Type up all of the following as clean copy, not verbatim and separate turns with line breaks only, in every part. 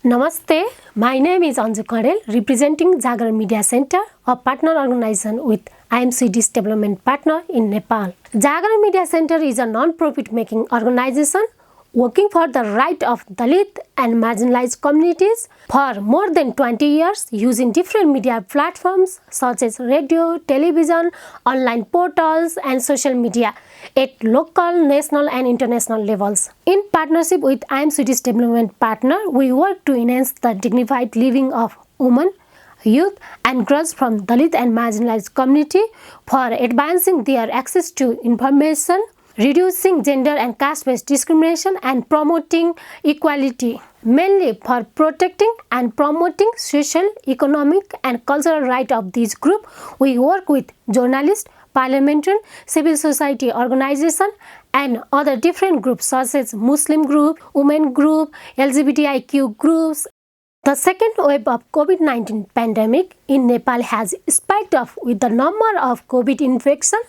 Namaste, my name is Anju Kandel, representing Jagaran Media Center, a partner organization with IMCD's development partner in Nepal. Jagaran Media Center is a non-profit making organization working for the right of Dalit and marginalized communities for more than 20 years using different media platforms such as radio, television, online portals and social media at local, national and international levels. In partnership with IMCD's development partner, we work to enhance the dignified living of women, youth and girls from Dalit and marginalized community for advancing their access to information, reducing gender and caste-based discrimination and promoting equality, mainly for protecting and promoting social, economic and cultural rights of this group. We work with journalists, parliamentarian, civil society organization and other different groups such as Muslim group, women group, LGBTIQ groups. The second wave of COVID-19 pandemic in Nepal has spiked up with the number of COVID infection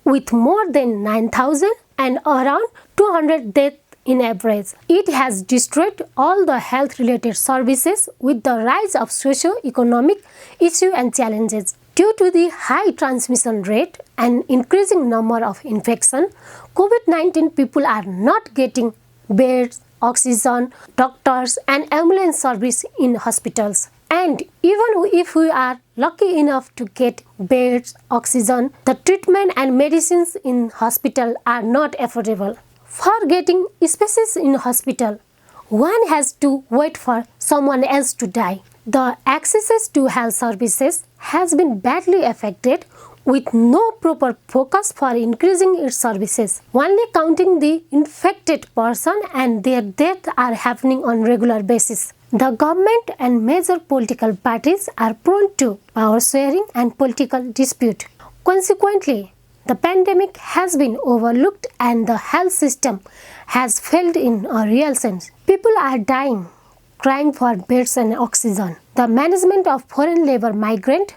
with more than 9,000 and around 200 deaths in average. It has destroyed all the health-related services with the rise of socio-economic issues and challenges. Due to the high transmission rate and increasing number of infection, COVID-19 people are not getting beds, oxygen, doctors and ambulance service in hospitals. And even if we are lucky enough to get beds, oxygen, the treatment and medicines in hospital are not affordable. For getting spaces in hospital, one has to wait for someone else to die. The access to health services has been badly affected with no proper focus for increasing its services. Only counting the infected person and their death are happening on regular basis. The government and major political parties are prone to power sharing and political dispute. Consequently, the pandemic has been overlooked and the health system has failed in a real sense. People are dying, crying for beds and oxygen. The management of foreign labor migrant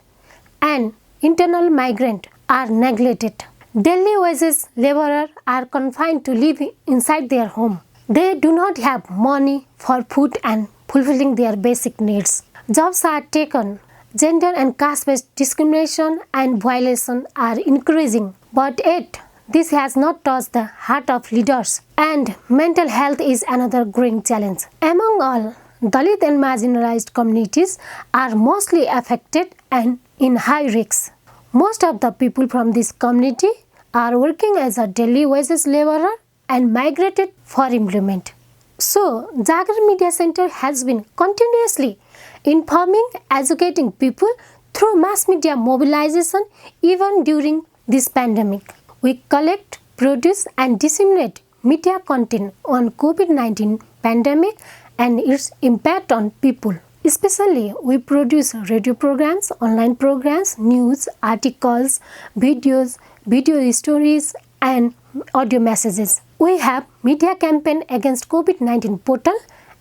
and internal migrant are neglected. Daily wages laborers are confined to live inside their home. They do not have money for food and fulfilling their basic needs. Jobs are taken. Gender and caste-based discrimination and violation are increasing. But yet, this has not touched the heart of leaders. And mental health is another growing challenge. Among all, Dalit and marginalized communities are mostly affected and in high risk. Most of the people from this community are working as a daily wages laborer and migrated for employment. So, Jagaran Media Center has been continuously informing, educating people through mass media mobilization even during this pandemic. We collect, produce and disseminate media content on COVID-19 pandemic and its impact on people. Especially, we produce radio programs, online programs, news, articles, videos, video stories and audio messages. We have media campaign against COVID-19 portal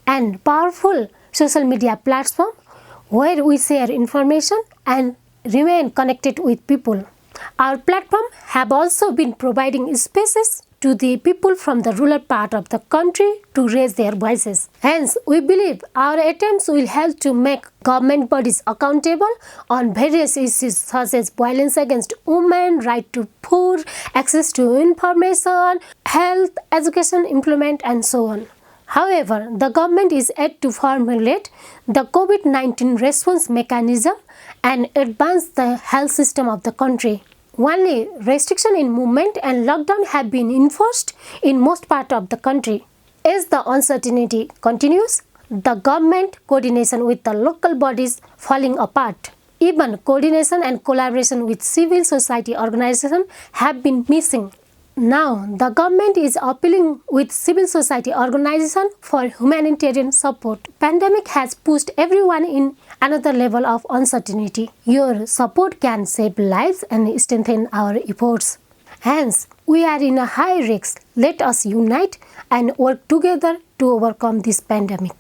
and powerful social media platform where we share information and remain connected with people. Our platform have also been providing spaces to the people from the rural part of the country to raise their voices. Hence, we believe our attempts will help to make government bodies accountable on various issues such as violence against women, right to food, access to information, health, education, employment and so on. However, the government is yet to formulate the COVID-19 response mechanism and advance the health system of the country. Only restriction in movement and lockdown have been enforced in most part of the country. As the uncertainty continues, the government coordination with the local bodies falling apart. Even coordination and collaboration with civil society organizations have been missing. Now, the government is appealing with civil society organizations for humanitarian support. Pandemic has pushed everyone in another level of uncertainty. Your support can save lives and strengthen our efforts. Hence, we are in a high risk. Let us unite and work together to overcome this pandemic.